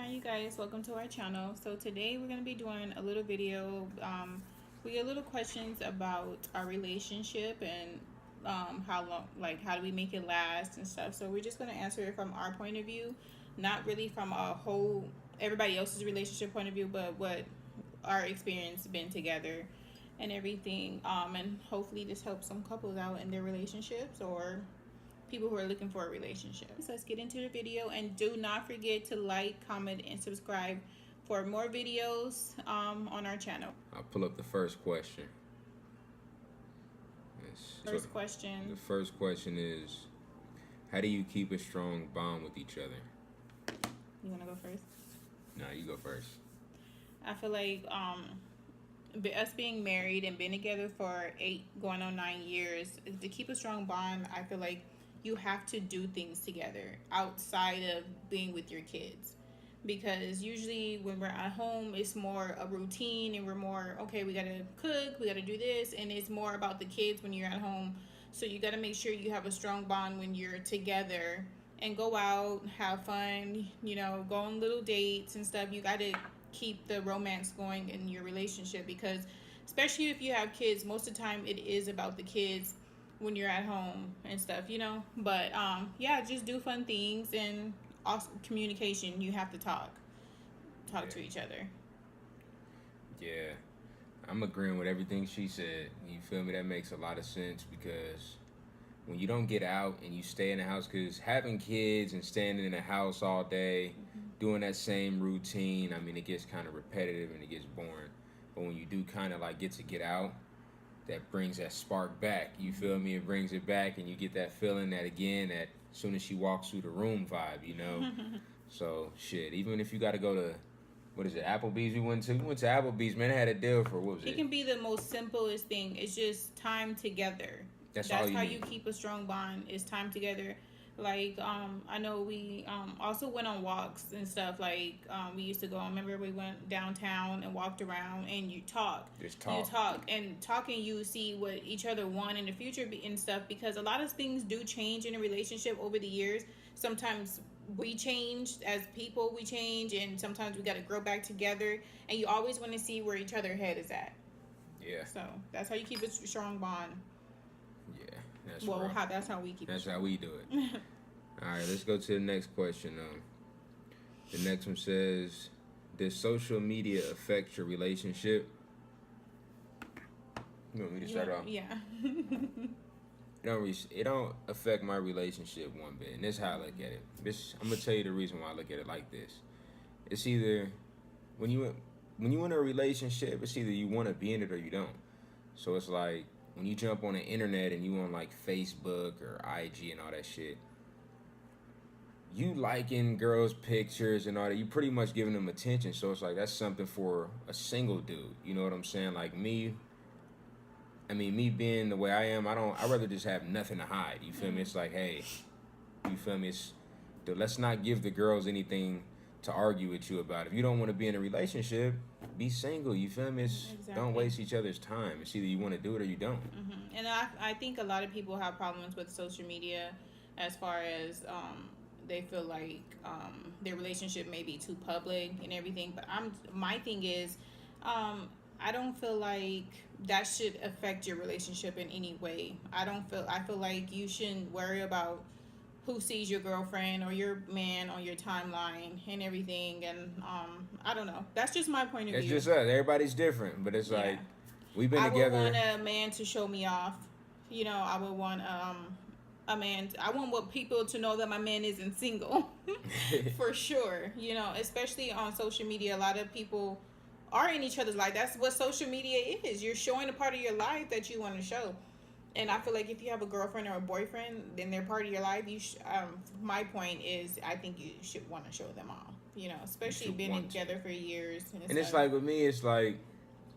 Hi you guys, welcome to our channel. So today we're going to be doing a little video. We get little questions about our relationship and how long, like how do we make it last and stuff. So we're just going to answer it from our point of view, not really from a whole everybody else's relationship point of view, but what our experience been together and everything. And hopefully this helps some couples out in their relationships or people who are looking for a relationship. So let's get into the video, and do not forget to like, comment, and subscribe for more videos on our channel. I'll pull up the first question. First question. The first question is, how do you keep a strong bond with each other? You want to go first? No, you go first. I feel like us being married and been together for 8 going on 9 years, to keep a strong bond, I feel like you have to do things together outside of being with your kids, because usually when we're at home it's more a routine and we're more okay, we gotta cook, we gotta do this, and it's more about the kids when you're at home. So you gotta make sure you have a strong bond when you're together and go out, have fun, go on little dates and stuff. You gotta keep the romance going in your relationship, because especially if you have kids, most of the time it is about the kids when you're at home and stuff, but yeah, just do fun things, and also communication. You have to talk to each other. Yeah, I'm agreeing with everything she said. You feel me? That makes a lot of sense, because when you don't get out and you stay in the house, because having kids and standing in the house all day, doing that same routine, I mean, it gets kind of repetitive and it gets boring. But when you do kind of like get to get out, that brings that spark back. You feel me? It brings it back, and you get that feeling that again, that as soon as she walks through the room vibe, So shit, even if you got to go to, what is it, Applebee's? We went to Applebee's, man. I had a deal for, what was it? It can be the most simplest thing. It's just time together. That's how you keep a strong bond. Is time together. Like I know we also went on walks and stuff. Like we used to go. I remember we went downtown and walked around, and you talk. Just talk. You talk, and talking, you see what each other want in the future and stuff. Because a lot of things do change in a relationship over the years. Sometimes we change as people. We change, and sometimes we got to grow back together. And you always want to see where each other's head is at. Yeah. So that's how you keep a strong bond. Yeah. That's how we keep it. That's how we do it. All right, let's go to the next question. The next one says, does social media affect your relationship? You want me to start off? Yeah. It don't affect my relationship one bit, and this is how I look at it. I'm gonna tell you the reason why I look at it like this. It's either when you in a relationship, it's either you want to be in it or you don't. So it's like when you jump on the internet and you on like Facebook or IG and all that shit, you liking girls' pictures and all that, you pretty much giving them attention. So it's like that's something for a single dude. You know what I'm saying? Like me being the way I am, I'd rather just have nothing to hide. You feel me? It's like, hey, you feel me? Let's not give the girls anything to argue with you about. If you don't want to be in a relationship, be single. You feel me? Exactly. Don't waste each other's time. It's either you want to do it or you don't. And I think a lot of people have problems with social media as far as they feel like their relationship may be too public and everything. But my thing is, I don't feel like that should affect your relationship in any way. I feel like you shouldn't worry about who sees your girlfriend or your man on your timeline and everything. And I don't know. That's just my point of view. It's just us. Everybody's different, but it's like we've been together. I would want a man to show me off. I would want a man. I want people to know that my man isn't single, for sure. Especially on social media, a lot of people are in each other's life. That's what social media is. You're showing a part of your life that you want to show. And I feel like if you have a girlfriend or a boyfriend, then they're part of your life. My point is, I think you should want to show them all. Especially being together for years. And it's like with me, it's like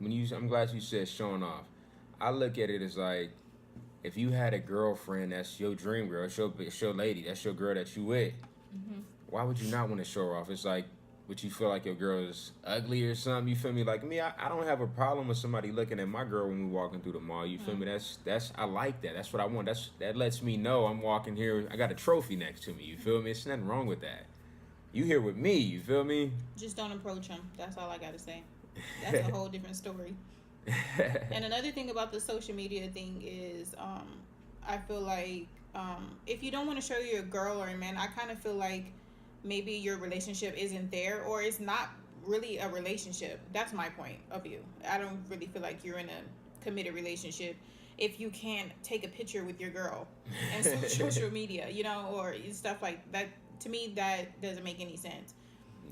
I'm glad you said showing off. I look at it as like, if you had a girlfriend that's your dream girl, it's your lady, that's your girl that you with, why would you not want to show her off? It's like, would you feel like your girl is ugly or something? You feel me? Like me, I don't have a problem with somebody looking at my girl when we walking through the mall. You feel me? That's I like that. That's what I want. That lets me know I'm walking here. I got a trophy next to me. You feel me? It's nothing wrong with that. You here with me, you feel me? Just don't approach him. That's all I gotta say. That's a whole different story. And another thing about the social media thing is, I feel like if you don't want to show your girl or a man, I kind of feel like maybe your relationship isn't there or it's not really a relationship. That's my point of view. I don't really feel like you're in a committed relationship if you can't take a picture with your girl and social media, you know, or stuff like that. To me, that doesn't make any sense.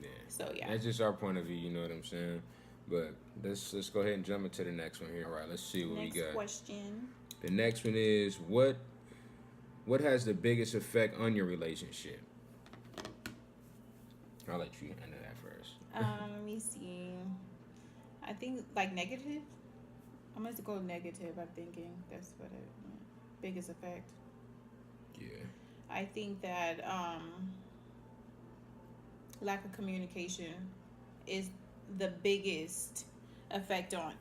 Yeah. So yeah, That's just our point of view, you know what I'm saying? But let's go ahead and jump into the next one here. All right, let's see what next we got. question. The next one is what has the biggest effect on your relationship? I'll let you handle that first. Let me see. I think like negative. I'm gonna go negative. I'm thinking that's what it biggest effect. Yeah. I think that lack of communication is the biggest effect on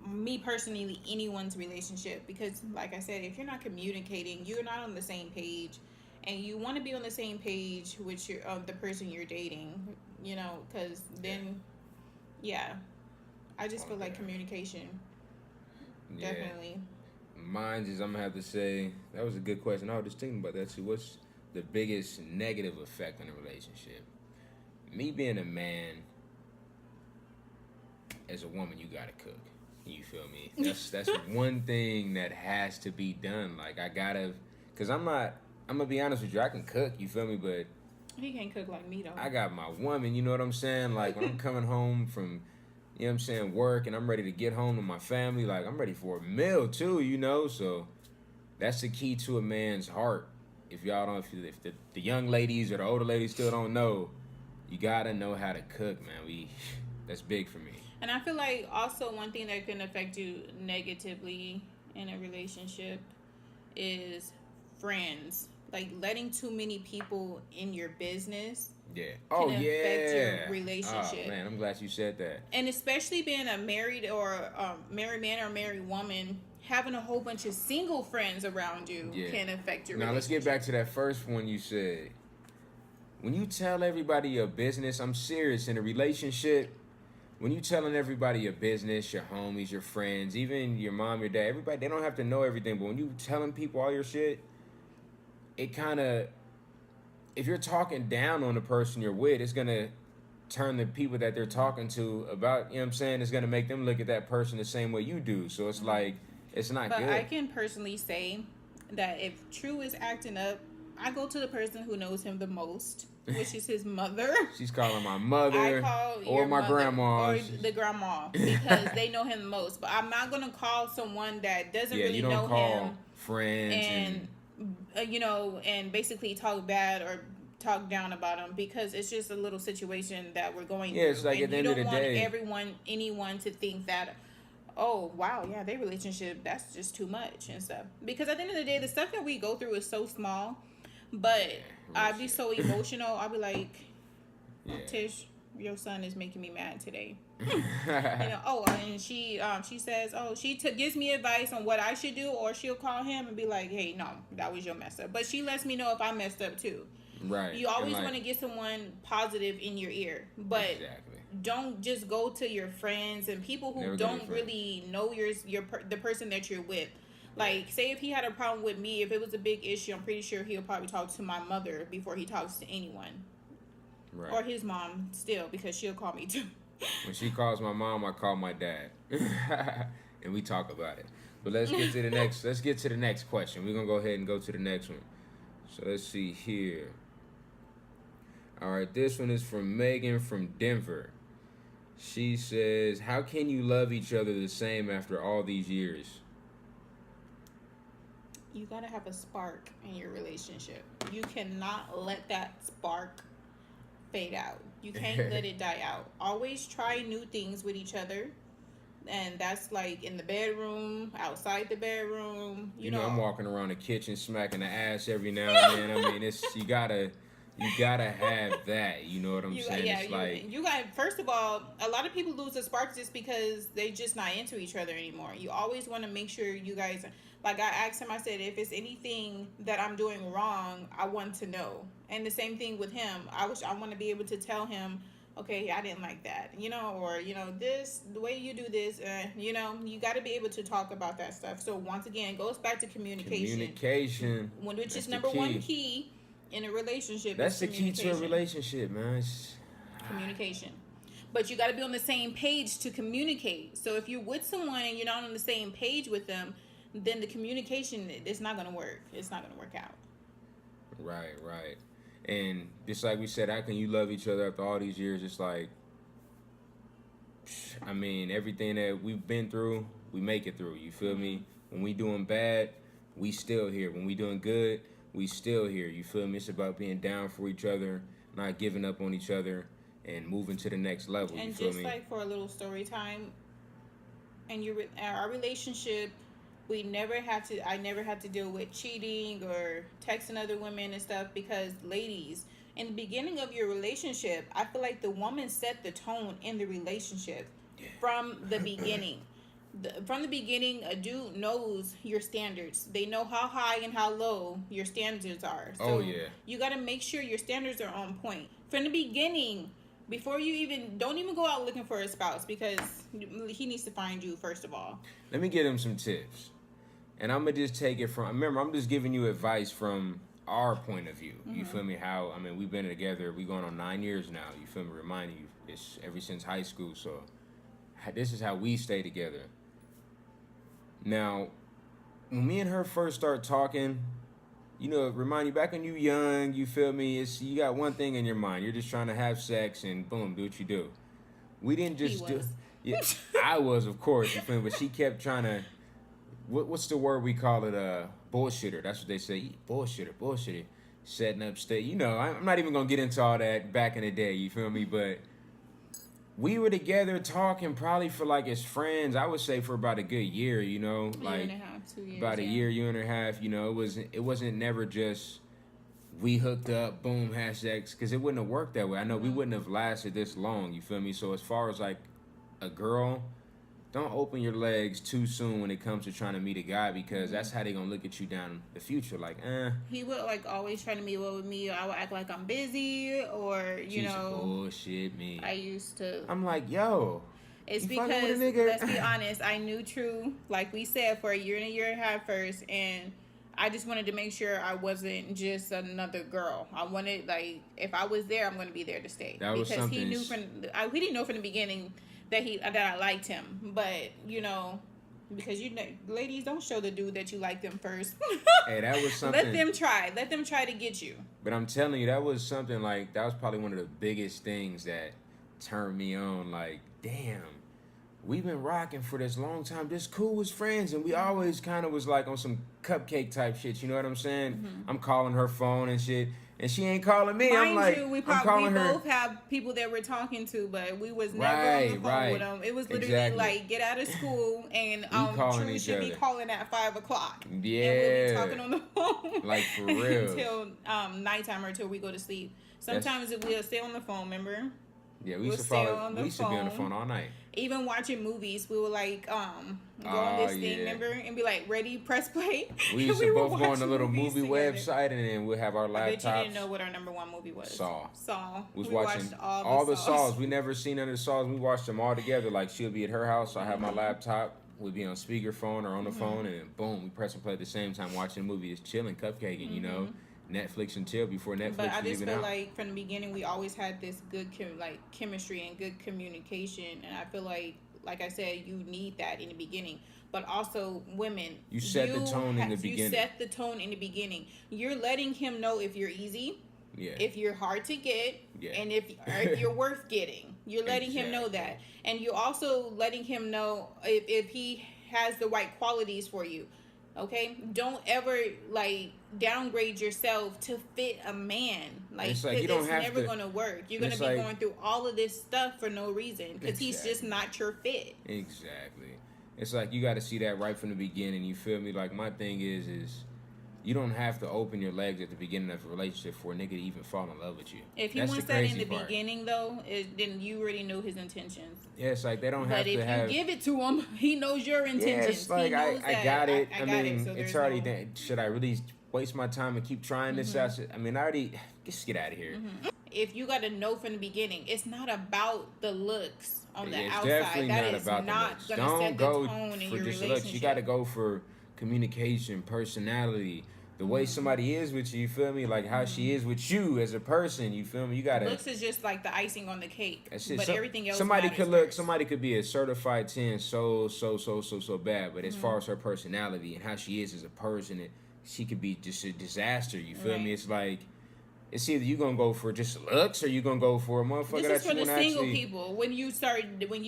me personally, anyone's relationship. Because, like I said, if you're not communicating, you're not on the same page, and you want to be on the same page with your the person you're dating. You know, because then, yeah, I just feel like communication. Yeah. Definitely. Mine is, I'm gonna have to say, that was a good question. I was just thinking about that too. What's the biggest negative effect on a relationship? Me being a man, as a woman, you gotta cook. You feel me? That's one thing that has to be done. Like, I gotta, cause I'm gonna be honest with you, I can cook. You feel me? But He can't cook like me though. I got my woman. You know what I'm saying? Like, when I'm coming home from, you know what I'm saying, work, and I'm ready to get home to my family, like, I'm ready for a meal too, you know? So that's the key to a man's heart. If y'all don't, if the young ladies or the older ladies still don't know, you gotta know how to cook, man. That's big for me. And I feel like also one thing that can affect you negatively in a relationship is friends. Like letting too many people in your business. Yeah. Can affect your relationship. Oh man, I'm glad you said that. And especially being a married or married man or married woman, having a whole bunch of single friends around you can affect your relationship. Now let's get back to that first one you said. When you tell everybody your business, I'm serious, in a relationship, when you telling everybody your business, your homies, your friends, even your mom, your dad, everybody, they don't have to know everything, but when you telling people all your shit, it kind of, if you're talking down on the person you're with, it's going to turn the people that they're talking to about, you know what I'm saying, it's going to make them look at that person the same way you do. So it's like, it's not good. But I can personally say that if True is acting up, I go to the person who knows him the most, which is his mother. She's calling my mother. I call or my mother, grandma. or the grandma, because they know him the most. But I'm not gonna call someone that doesn't really you don't know call him friends and basically talk bad or talk down about him, because it's just a little situation that we're going through. It's like and at the end of the day, you don't want anyone to think that, oh wow, yeah, their relationship, that's just too much and stuff. Because at the end of the day, the stuff that we go through is so small. But I'd be so emotional. I'd be like, Tish, your son is making me mad today. And she says, she gives me advice on what I should do, or she'll call him and be like, hey, no, that was your mess up. But she lets me know if I messed up too. Right. You always want to get someone positive in your ear, but don't just go to your friends and people who don't really know the person that you're with. Like, say if he had a problem with me, if it was a big issue, I'm pretty sure he'll probably talk to my mother before he talks to anyone. Right. Or his mom still, because she'll call me too. When she calls my mom, I call my dad. And we talk about it. But let's get to the next question. We're gonna go ahead and go to the next one. So let's see here. All right, this one is from Megan from Denver. She says, how can you love each other the same after all these years? You gotta have a spark in your relationship. You cannot let that spark fade out. You can't let it die out. Always try new things with each other. And that's like in the bedroom, outside the bedroom. You know, I'm walking around the kitchen smacking the ass every now and then. I mean, you gotta have that. You know what I'm saying? Yeah, you got. First of all, a lot of people lose the spark just because they just not into each other anymore. You always want to make sure you guys. Like I asked him, I said, if it's anything that I'm doing wrong, I want to know. And the same thing with him. I want to be able to tell him, okay, I didn't like that, or this, the way you do this, you got to be able to talk about that stuff. So once again, it goes back to communication, which is number one key in a relationship. That's the key to a relationship, man. Communication. But you got to be on the same page to communicate. So if you're with someone and you're not on the same page with them, then the communication, it's not going to work. It's not going to work out. Right. And just like we said, how can you love each other after all these years? It's like, I mean, everything that we've been through, we make it through. You feel me? When we doing bad, we still here. When we doing good, we still here. You feel me? It's about being down for each other, not giving up on each other, and moving to the next level. And you feel just me? like for a little story time, and our relationship, I never had to deal with cheating or texting other women and stuff, because ladies, in the beginning of your relationship, I feel like the woman set the tone in the relationship from the beginning. From the beginning, a dude knows your standards. They know how high and how low your standards are. So you got to make sure your standards are on point. From the beginning, before don't even go out looking for a spouse, because he needs to find you first of all. Let me give him some tips. And I'm going to just take it from, remember, I'm just giving you advice from our point of view. You feel me? We've been together, we're going on 9 years now. You feel me? Reminding you, it's ever since high school. So this is how we stay together. Now, when me and her first start talking, remind you, back when you young, you feel me? You got one thing in your mind. You're just trying to have sex and boom, do what you do. We didn't just do. Yeah, I was, of course, you feel me? But she kept trying to. What's the word we call it? Bullshitter. That's what they say. Bullshitter. Setting up state. I'm not even gonna get into all that back in the day. You feel me? But we were together talking probably for like as friends. I would say for about a good year. Like year and a half, 2 years. About a year and a half. It wasn't never just we hooked up, boom, had sex, because it wouldn't have worked that way. I know we wouldn't have lasted this long. You feel me? So as far as like a girl, don't open your legs too soon when it comes to trying to meet a guy, because that's how they gonna look at you down the future. Like, He would like always try to meet up with me. I would act like I'm busy, or bullshit me. I used to. I'm like, yo. It's because let's be honest. I knew True, like we said, for a year and a half first, and I just wanted to make sure I wasn't just another girl. I wanted, like, if I was there, I'm going to be there to stay. That was because something. He knew he didn't know from the beginning that I liked him, but because ladies, don't show the dude that you like them first. Hey, that was something. Let them try to get you. But I'm telling you, that was something like, that was probably one of the biggest things that turned me on. Like, damn, we've been rocking for this long time, just cool as friends, and we always kind of was like on some cupcake type shit. You know what I'm saying? I'm calling her phone and shit, and she ain't calling me. Mind I'm like, you, we calling her. both have people that we're talking to, but we was never on the phone with them. It was literally like, get out of school, and True should be calling at 5 o'clock. Yeah, and we'll be talking on the phone, like for real, until nighttime or until we go to sleep. Sometimes we'll stay on the phone. Remember? Yeah, we used to be on the phone all night. Even watching movies, we would like go on this thing, remember, and be like, ready, press play. We used to both go on a little movie website, and then we'll have our laptops. I bet you didn't know what our number one movie was. Saw. We watching watched all the Saws. We never seen none of the Saws. We watched them all together. Like, she'll be at her house, I have my laptop. We'd be on speakerphone or on the phone, and boom, we press and play at the same time, watching a movie, just chilling, cupcaking, Netflix and chill before Netflix. But I just feel out. like from the beginning we always had this good chemistry and good communication, and I feel like I said, you need that in the beginning. But also, women, you set the tone in the beginning. You set the tone in the beginning. You're letting him know if you're easy, if you're hard to get, and if you're worth getting. You're letting him know that, and you're also letting him know if he has the right qualities for you. Okay, don't ever downgrade yourself to fit a man. It's never gonna work. You're gonna be going through all of this stuff for no reason, because he's just not your fit. Exactly. It's like you got to see that right from the beginning. You feel me? Like, my thing is you don't have to open your legs at the beginning of a relationship for a nigga to even fall in love with you. If he That's wants the that in crazy the part. beginning, though, then you already know his intentions. Yeah, it's like they don't But have if to have. you give it to him, he knows your Yeah, intentions. it's like He knows I that got it. I I got mean, it. So it's there's already. no... Should I really waste my time and keep trying this out? I mean, I already. Just get out of here. If you got to know from the beginning, it's not about the looks on the It's outside. definitely That not is about the not looks. going to Don't set the go tone in for your just relationship. looks. You got to go for communication, personality, the way somebody is with you. You feel me? Like how she is with you as a person. You feel me? You gotta. Looks is just like the icing on the cake. That's it. But everything else Somebody matters could look. first. Somebody could be a certified 10, so bad. But as far as her personality and how she is as a person, she could be just a disaster. You feel me? It's like. It's either you gonna go for just looks or you gonna go for a motherfucker This is that for you the want to single actually. people when you're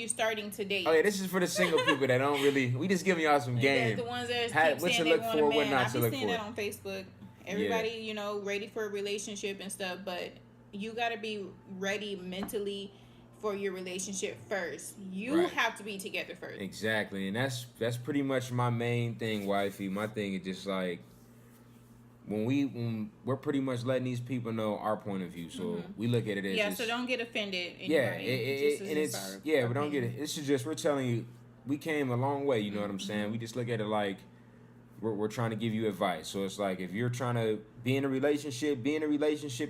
starting to date. Oh yeah, this is for the single people that don't really. We just giving y'all some game. The ones that How- keep what saying to they look want for, a what man. not I've to been look seeing for. that on Facebook. Everybody, ready for a relationship and stuff, but you got to be ready mentally for your relationship first. You Right. have to be together first. Exactly, and that's pretty much my main thing, wifey. My thing is just like when we're pretty much letting these people know our point of view, so we look at it as Yeah, so don't get offended. yeah, Anybody. and it's yeah, but don't get it. It's just we're telling you we came a long way. You know what I'm saying? We just look at it like we're trying to give you advice. So it's like if you're trying to be in a relationship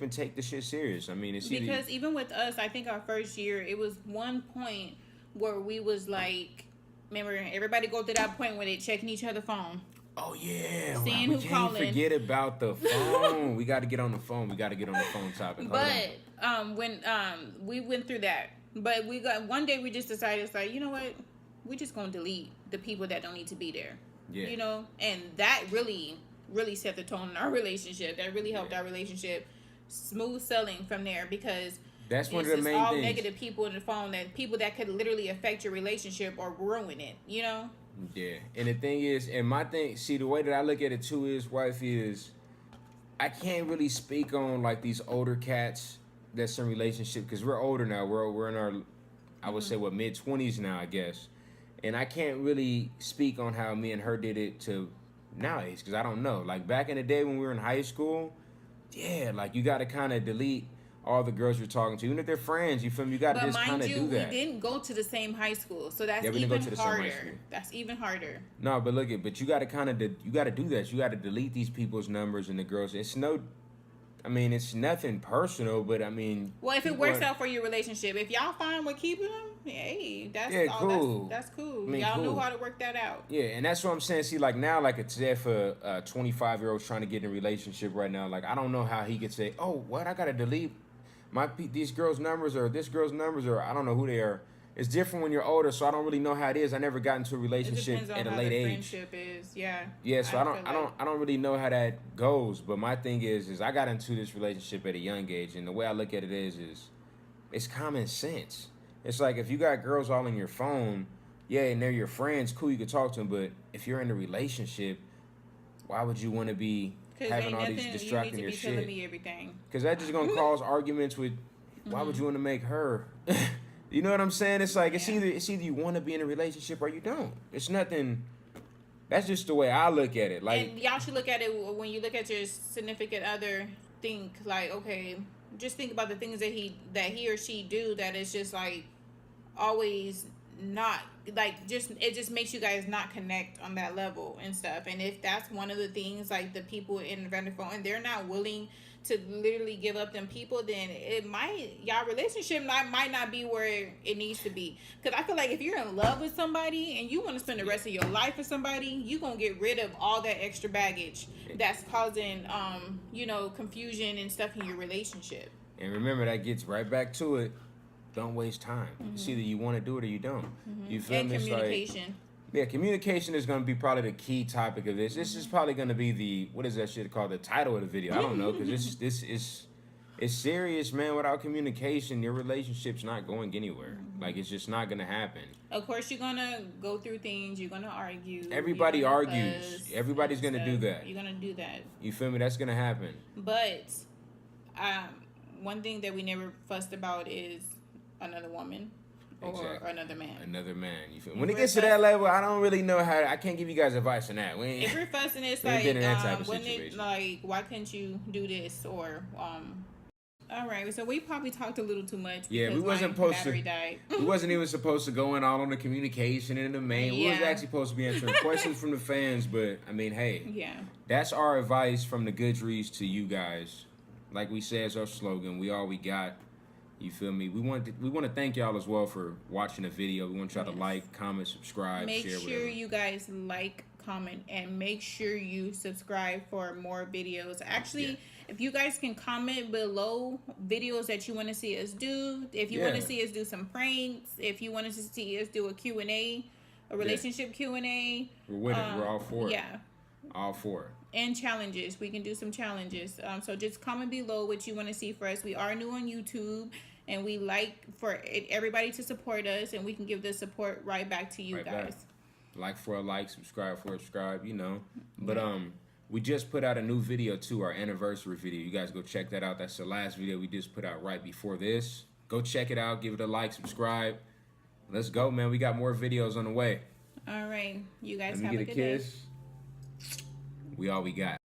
and take the shit serious. I mean, it's because even with us, I think our first year, it was one point where we was like, remember, everybody go to that point where they checking each other's phone. oh yeah, Seeing we who can't calling. forget about the phone. We got to get on the phone. We got to get on the phone topic. Hold on. But when we went through that, but we got one day we just decided it's like, you know what, we just gonna delete the people that don't need to be there. Yeah. You know, and that really set the tone in our relationship. That really helped our relationship smooth sailing from there because That's one of it's the just main all things. negative people in the phone, that people that could literally affect your relationship or ruin it. You know. Yeah, and the thing is, and my thing, see, the way that I look at it too is, wifey, is I can't really speak on like these older cats that's in relationship because we're older now. We're in our, I would say, what, mid-20s now, I guess, and I can't really speak on how me and her did it to nowadays because I don't know. Like back in the day when we were in high school, yeah, like you got to kind of delete all the girls you're talking to, even if they're friends. You feel me? You got to But just kind mind of you, do that. we didn't go to the same high school, so that's Yeah, we didn't go even to the same high harder. school. That's even harder. No, but look at, but you got to kind of, you got to do that. You got to delete these people's numbers and the girls. It's no, I mean, it's nothing personal, but I mean. Well, if it people works are- out for your relationship, if y'all fine with keeping them, hey, that's Yeah, all. cool. That's cool. I mean, Y'all know cool. how to work that out. Yeah, and that's what I'm saying. See, like now, like it's if a 25-year-old's trying to get in a relationship right now, like I don't know how he could say, oh, what, I got to delete these girls' numbers or this girl's numbers or I don't know who they are. It's different when you're older, so I don't really know how it is. I never got into a It relationship depends on at a how late the age. friendship is. Yeah. Yeah, so feel like- I don't really know how that goes. But my thing is I got into this relationship at a young age, and the way I look at it is it's common sense. It's like if you got girls all in your phone, yeah, and they're your friends, cool, you can talk to them. But if you're in a relationship, why would you want to be having ain't all these nothing distracting you your need to be telling shit? me everything. Because that's just gonna cause arguments with. Why would you want to make her? You know what I'm saying? It's like it's Yeah. either you want to be in a relationship or you don't. It's nothing. That's just the way I look at it. Like And y'all should look at it when you look at your significant other. Think like, okay, just think about the things that he or she do that is just like always not like it just makes you guys not connect on that level and stuff. And if that's one of the things, like the people in the phone and they're not willing to literally give up them people, then y'all relationship might not be where it needs to be. Because I feel like if you're in love with somebody and you want to spend the rest of your life with somebody, you gonna get rid of all that extra baggage that's causing confusion and stuff in your relationship. And remember, that gets right back to it. Don't waste time. It's either you want to do it or you don't. You feel And me? It's like, communication. yeah, communication is going to be probably the key topic of this. This is probably going to be what is that shit called? The title of the video. I don't know, because this is it's serious, man. Without communication, your relationship's not going anywhere. Like, it's just not going to happen. Of course, you're gonna go through things. You're gonna argue. Everybody you're gonna argues. fuss Everybody's and gonna do stuff. that. You're gonna do that. You feel me? That's going to happen. But one thing that we never fussed about is another woman. or another man. Another man. You feel? If When it we're gets to fuss- that level, I don't really know how. I can't give you guys advice on that. If we're fussing, it's we ain't like been in that type of when it situation. like why couldn't you do this or All right, so we probably talked a little too much. Yeah, we because wasn't my supposed battery to. died. We wasn't even supposed to go in all on the communication and the main. We was Yeah. actually supposed to be answering questions from the fans, but I mean, hey, Yeah. that's our advice from the Goodreads to you guys. Like we say, it's our slogan. We all we got. You feel me? We want to thank y'all as well for watching the video. We want y'all to Yes. like, comment, subscribe, Make share, sure whatever. you guys like, comment, and make sure you subscribe for more videos. Actually, Yeah. if you guys can comment below videos that you want to see us do, if you want Yeah. to see us do some pranks, if you want to see us do a Q&A, a relationship Q&A. We're with it. We're all for it. Yeah. All for it. And challenges. We can do some challenges. So just comment below what you want to see for us. We are new on YouTube, and we like for everybody to support us, and we can give the support right back to you Right guys. back. Like for a like, subscribe for a subscribe, you know. But we just put out a new video too, our anniversary video. You guys go check that out. That's the last video we just put out right before this. Go check it out, give it a like, subscribe. Let's go, man. We got more videos on the way. All right. You guys Let me have get a a good day. kiss. We all we got.